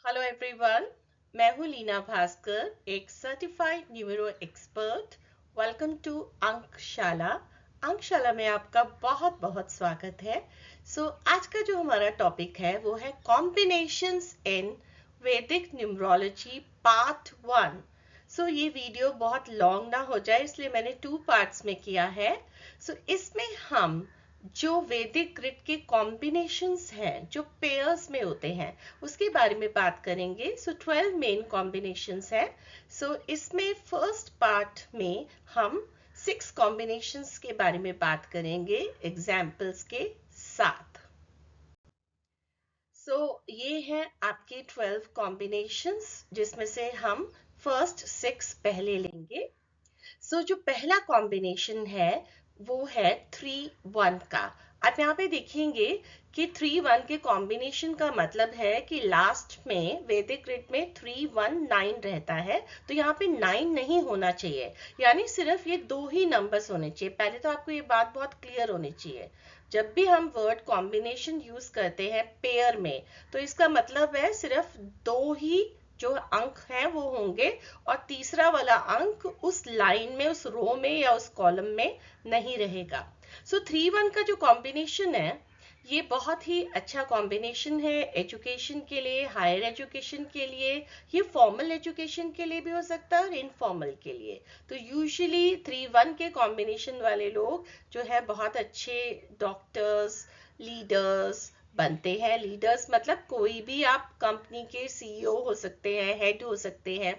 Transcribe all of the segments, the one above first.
Hello everyone, मैं हूँ लीना भास्कर, एक certified numero expert. Welcome to Ankshala. Ankshala में आपका बहुत बहुत स्वागत है। आज का जो हमारा टॉपिक है वो है कॉम्बिनेशंस इन वैदिक न्यूमरोलॉजी पार्ट 1। ये वीडियो बहुत लॉन्ग ना हो जाए इसलिए मैंने 2 पार्ट्स में किया है। इसमें हम जो वैदिक ग्रिड के कॉम्बिनेशंस हैं जो पेयर्स में होते हैं उसके बारे में बात करेंगे। 12 मेन कॉम्बिनेशंस है। इसमें फर्स्ट पार्ट में हम 6 कॉम्बिनेशंस के बारे में बात करेंगे एग्जाम्पल्स के साथ। ये है आपके 12 कॉम्बिनेशंस जिसमें से हम फर्स्ट 6 पहले लेंगे। जो पहला कॉम्बिनेशन है वो है 3-1 का। आप यहाँ पे देखेंगे कि 3-1 के कॉम्बिनेशन का मतलब है कि लास्ट में वैदिक ग्रिड में 3-1-9 रहता है, तो यहाँ पे 9 नहीं होना चाहिए, यानी सिर्फ ये 2 ही नंबर्स होने चाहिए। पहले तो आपको ये बात बहुत क्लियर होनी चाहिए, जब भी हम वर्ड कॉम्बिनेशन यूज करते हैं पेयर में तो इसका मतलब है सिर्फ 2 ही जो अंक हैं वो होंगे और तीसरा वाला अंक उस लाइन में, उस रो में या उस कॉलम में नहीं रहेगा। 3-1 का जो कॉम्बिनेशन है ये बहुत ही अच्छा कॉम्बिनेशन है एजुकेशन के लिए, हायर एजुकेशन के लिए, ये फॉर्मल एजुकेशन के लिए भी हो सकता है और इनफॉर्मल के लिए। तो यूजुअली 3-1 के कॉम्बिनेशन वाले लोग जो है बहुत अच्छे डॉक्टर्स, लीडर्स बनते हैं। लीडर्स मतलब कोई भी आप कंपनी के सीईओ हो सकते हैं, हेड हो सकते हैं।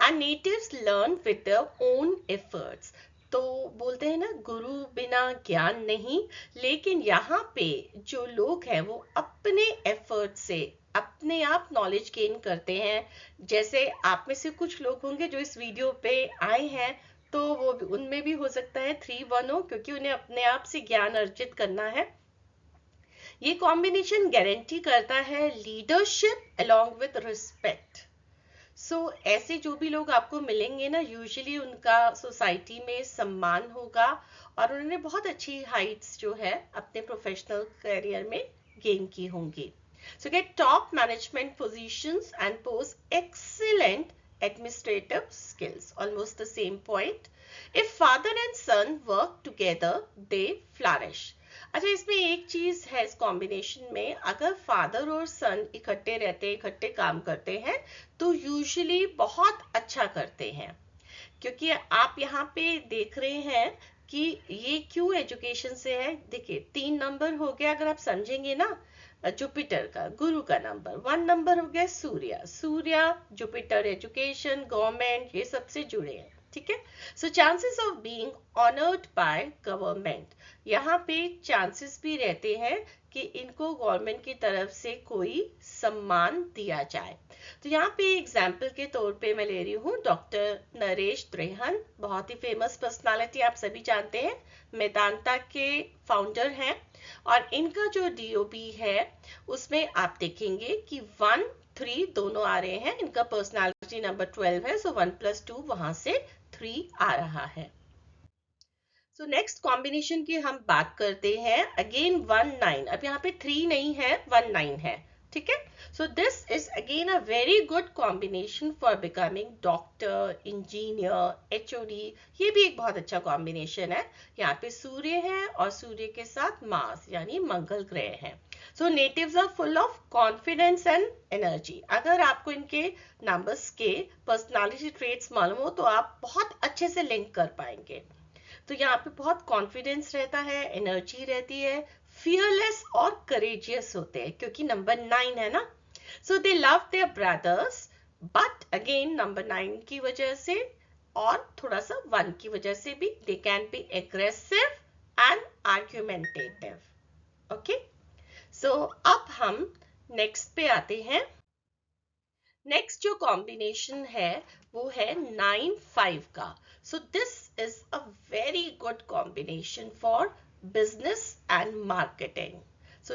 And natives learn with their own efforts. तो बोलते हैं ना, गुरु बिना ज्ञान नहीं, लेकिन यहाँ पे जो लोग हैं वो अपने एफर्ट से अपने आप नॉलेज गेन करते हैं। जैसे आप में से कुछ लोग होंगे जो इस वीडियो पे आए हैं, तो वो उनमें भी हो सकता है 3-1 हो, क्योंकि उन्हें अपने आप से ज्ञान अर्जित करना है। ये कॉम्बिनेशन गारंटी करता है लीडरशिप अलोंग विद रिस्पेक्ट। ऐसे जो भी लोग आपको मिलेंगे ना, यूजुअली उनका सोसाइटी में सम्मान होगा और उन्होंने बहुत अच्छी हाइट्स जो है अपने प्रोफेशनल करियर में गेन की होंगी। Get top management positions and pose excellent administrative skills. Almost the same point. If father and son work together, they flourish. अच्छा, इसमें एक चीज है इस कॉम्बिनेशन में, अगर फादर और सन इकट्ठे रहते हैं, इकट्ठे काम करते हैं तो यूजुअली बहुत अच्छा करते हैं। क्योंकि आप यहाँ पे देख रहे हैं कि ये क्यों एजुकेशन से है। देखिए 3 नंबर हो गया, अगर आप समझेंगे ना, जुपिटर का, गुरु का नंबर 1 नंबर हो गया, सूर्य, सूर्य जुपिटर एजुकेशन, गवर्नमेंट, ये सबसे जुड़े हैं। ठीक है। Chances of being honoured by government, यहाँ पे चांसेस भी रहते हैं कि इनको गवर्नमेंट की तरफ से कोई सम्मान दिया जाए। तो यहाँ पे एग्जाम्पल के तौर पे मैं ले रही हूँ डॉक्टर नरेश त्रेहन, बहुत ही फेमस पर्सनालिटी, आप सभी जानते हैं, मेदांता के फाउंडर हैं। और इनका जो डीओबी है उसमें आप देखेंगे कि 1-3 दोनों आ रहे हैं। इनका पर्सनालिटी नंबर 12 है, 1+2 वहां से 3 आ रहा है। नेक्स्ट कॉम्बिनेशन की हम बात करते हैं। अगेन 1-9, अब यहाँ पे 3 नहीं है, 1-9 है। ठीक है। This is again a very good combination for becoming doctor, engineer, HOD. ये भी एक बहुत अच्छा कॉम्बिनेशन है। यहाँ पे सूर्य है और सूर्य के साथ मार्स यानी मंगल ग्रह है। Natives are full of confidence and energy. अगर आपको इनके नंबर्स के पर्सनालिटी ट्रेट्स मालूम हो तो आप बहुत अच्छे से लिंक कर पाएंगे। तो यहाँ पे बहुत कॉन्फिडेंस रहता है, एनर्जी रहती है, फियरलेस और करेजियस होते हैं क्योंकि नंबर 9 है ना। दे love their brothers, but again number 9 की वजह से और थोड़ा सा 1 की वजह से भी दे can B aggressive and argumentative. Okay. अब हम नेक्स्ट पे आते हैं। नेक्स्ट जो कॉम्बिनेशन है वो है 9-5 का। This is a very good combination for business and marketing.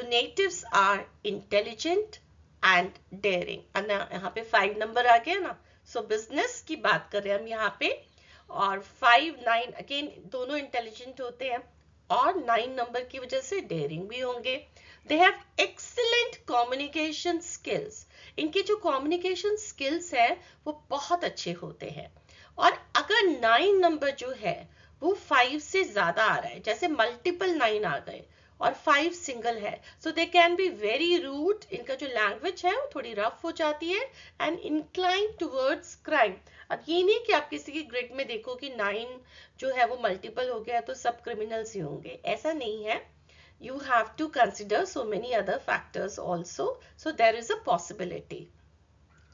Natives are intelligent and daring. यहाँ पे 5 नंबर आ गया ना, बिजनेस की बात कर रहे हैं हम यहाँ पे। और 5-9 अगेन दोनों इंटेलिजेंट होते हैं और 9 नंबर की वजह से डेयरिंग भी होंगे। They have excellent communication skills. इनके जो कम्युनिकेशन स्किल्स हैं वो बहुत अच्छे होते हैं। और अगर 9 नंबर जो है वो 5 से ज्यादा आ रहा है, जैसे मल्टीपल 9 आ गए और 5 सिंगल है, so they can be very rude, इनका जो लैंग्वेज है वो थोड़ी रफ हो जाती है, एंड इंक्लाइन टुवर्ड्स क्राइम। अब ये नहीं कि आप किसी की ग्रिड में देखो कि 9 जो है वो मल्टीपल हो गया तो सब क्रिमिनल्स ही होंगे, ऐसा नहीं है। You have to consider so many other factors also, so there is a possibility.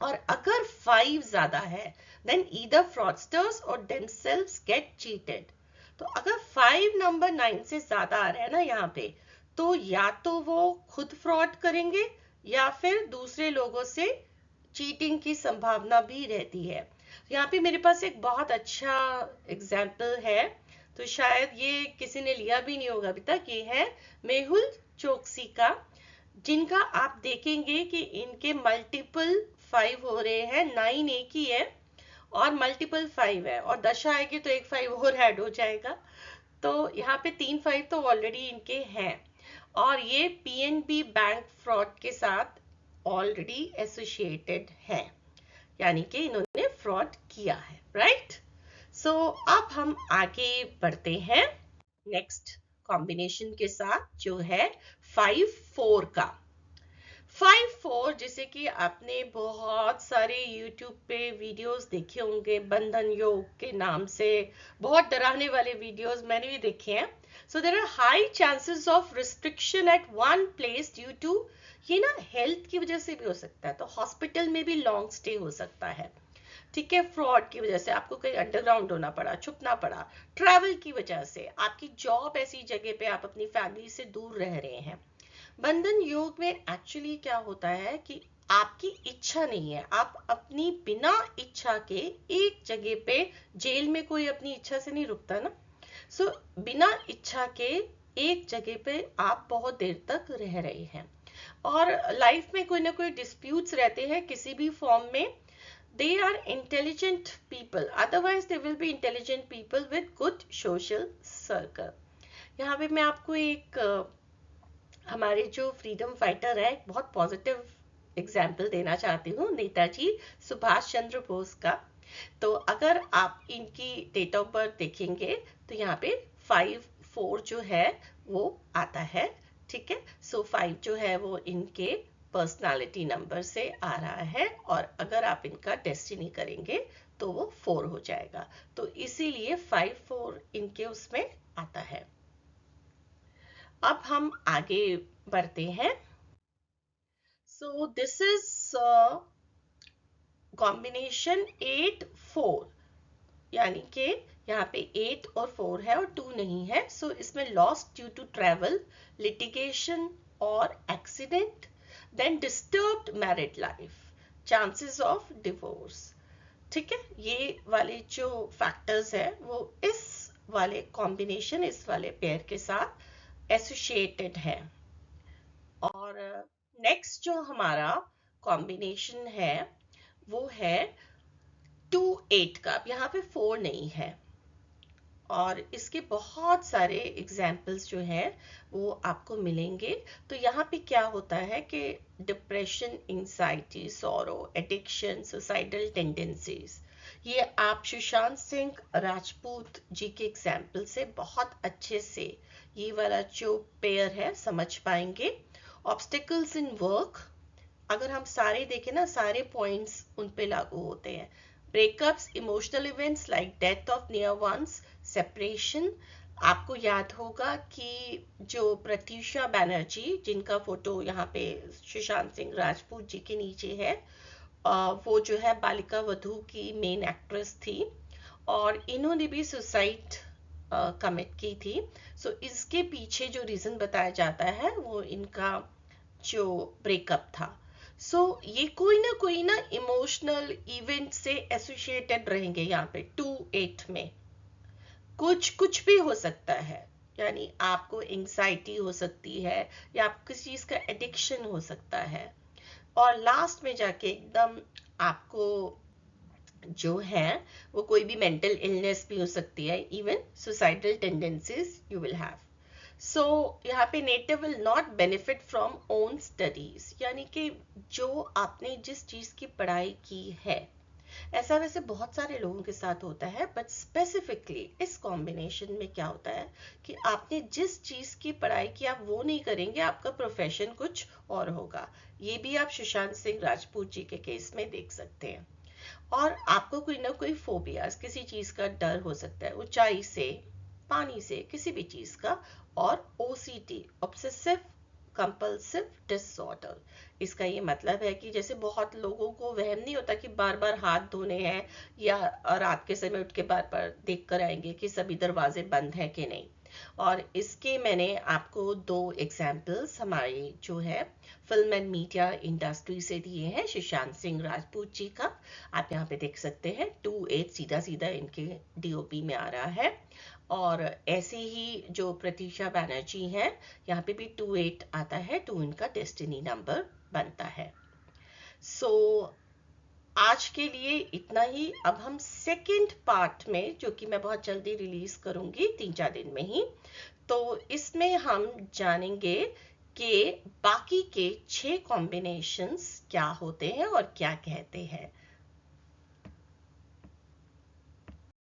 और अगर 5 ज्यादा है then either fraudsters or themselves get cheated. तो अगर 5 नंबर 9 से ज्यादा आ रहा है ना यहाँ पे, तो या तो वो खुद फ्रॉड करेंगे या फिर दूसरे लोगों से चीटिंग की संभावना भी रहती है। यहाँ पे मेरे पास एक बहुत अच्छा एग्जाम्पल है, तो शायद ये किसी ने लिया भी नहीं होगा अभी तक। ये है मेहुल चोकसी का, जिनका आप देखेंगे कि इनके मल्टीपल 5 हो रहे हैं, 9 एक ही है और मल्टीपल 5 है, और दशा आएगी तो एक 5 और ऐड हो जाएगा, तो यहाँ पे 3 5 तो ऑलरेडी इनके हैं। और ये पीएनबी बैंक फ्रॉड के साथ ऑलरेडी एसोसिएटेड है, यानी कि इन्होंने फ्रॉड किया है, राइट। सो अब हम आगे बढ़ते हैं नेक्स्ट कॉम्बिनेशन के साथ, जो है 5-4 का। 5-4 जैसे कि आपने बहुत सारे YouTube पे वीडियोस देखे होंगे, बंधन योग के नाम से बहुत डराने वाले वीडियोस मैंने भी देखे हैं। So there are high chances of restriction at one place due to, ये ना हेल्थ की वजह से भी हो सकता है, तो हॉस्पिटल में भी लॉन्ग स्टे हो सकता है, ठीक है। फ्रॉड की वजह से आपको कहीं अंडरग्राउंड होना पड़ा, छुपना पड़ा, ट्रैवल की वजह से, आपकी जॉब ऐसी जगह पे आप अपनी फैमिली से दूर रह रहे हैं। बंधन योग में एक्चुअली क्या होता है कि आपकी इच्छा नहीं है, आप अपनी बिना इच्छा के एक जगह पे, जेल में कोई अपनी इच्छा से नहीं रुकता ना, सो बिना इच्छा के एक जगह पे आप बहुत देर तक रह रहे हैं, और लाइफ में कोई ना कोई डिस्प्यूट्स रहते हैं किसी भी फॉर्म में। They are intelligent people, otherwise they will be intelligent people with good social circle. यहाँ पे मैं आपको एक हमारे जो फ्रीडम फाइटर है एक बहुत पॉजिटिव एग्जाम्पल देना चाहती हूँ, नेताजी सुभाष चंद्र बोस का। तो अगर आप इनकी डेट ऑफ बर्थ देखेंगे तो यहाँ पे 5-4 जो है वो आता है, ठीक है। सो 5 जो है वो इनके पर्सनालिटी नंबर से आ रहा है, और अगर आप इनका डेस्टिनी करेंगे तो वो 4 हो जाएगा, तो इसीलिए 5-4 इनके उसमें आता है। अब हम आगे बढ़ते हैं। सो दिस इज कॉम्बिनेशन 8-4, यानी कि यहाँ पे 8 और 4 है और 2 नहीं है, सो इसमें loss due to travel, litigation और accident, then disturbed married life, chances of divorce, ठीक है। ये वाले जो फैक्टर्स है वो इस वाले कॉम्बिनेशन, इस वाले पेयर के साथ एसोसिएटेड है। और नेक्स्ट जो हमारा कॉम्बिनेशन है वो है 2-8 का, यहाँ पे 4 नहीं है, और इसके बहुत सारे एग्जाम्पल्स जो हैं वो आपको मिलेंगे। तो यहाँ पे क्या होता है कि depression, anxiety, sorrow, addiction, suicidal tendencies, ये आप सुशांत सिंह राजपूत जी के एग्जाम्पल से बहुत अच्छे से ये वाला जो पेयर है समझ पाएंगे। ऑब्स्टिकल्स इन वर्क, अगर हम सारे देखें ना, सारे पॉइंट्स उन पे लागू होते हैं। Breakups, emotional events like death of near ones, separation. आपको याद होगा कि जो प्रत्यूषा बैनर्जी, जिनका फोटो यहाँ पे सुशांत सिंह राजपूत जी के नीचे है, वो जो है बालिका वधू की मेन एक्ट्रेस थी, और इन्होंने भी सुसाइड कमिट की थी। सो इसके पीछे जो रीजन बताया जाता है वो इनका जो ब्रेकअप था। सो ये कोई ना इमोशनल इवेंट से एसोसिएटेड रहेंगे। यहाँ पे 2-8 में कुछ भी हो सकता है, यानी आपको एंजाइटी हो सकती है या आप किसी चीज का एडिक्शन हो सकता है, और लास्ट में जाके एकदम आपको जो है वो कोई भी मेंटल इलनेस भी हो सकती है, even suicidal tendencies you will have. So यहाँ पे native will not benefit from own studies, यानी कि जो आपने जिस चीज की पढ़ाई की है, ऐसा वैसे बहुत सारे लोगों के साथ होता है, बट स्पेसिफिकली इस कॉम्बिनेशन में क्या होता है कि आपने जिस चीज की पढ़ाई की आप वो नहीं करेंगे, आपका प्रोफेशन कुछ और होगा। ये भी आप सुशांत सिंह राजपूत जी के केस में देख सकते हैं। और आपको कोई ना कोई फोबियाज, किसी चीज का डर हो सकता है, ऊंचाई से, पानी से, किसी भी चीज का। और ओसीटी, ऑब्सेसिव कंपल्सिव डिसऑर्डर, इसका ये मतलब है कि जैसे बहुत लोगों को वहम नहीं होता कि बार बार हाथ धोने हैं, या रात के समय उठ के बार बार देख कर आएंगे कि सभी दरवाजे बंद हैं कि नहीं। और इसके मैंने आपको दो एग्जाम्पल्स हमारे जो है फिल्म एंड मीडिया इंडस्ट्री से दिए हैं, सुशांत सिंह राजपूत जी का। आप यहाँ पे देख सकते हैं 2-8 सीधा सीधा इनके डीओपी में आ रहा है। और ऐसे ही जो प्रतीक्षा बैनर्जी हैं, यहाँ पे भी 2-8 आता है, 2 इनका डेस्टिनी नंबर बनता है। सो आज के लिए इतना ही। अब हम सेकंड पार्ट में, जो कि मैं बहुत जल्दी रिलीज करूंगी 3-4 दिन में ही, तो इसमें हम जानेंगे कि बाकी के 6 कॉम्बिनेशंस क्या होते हैं और क्या कहते हैं।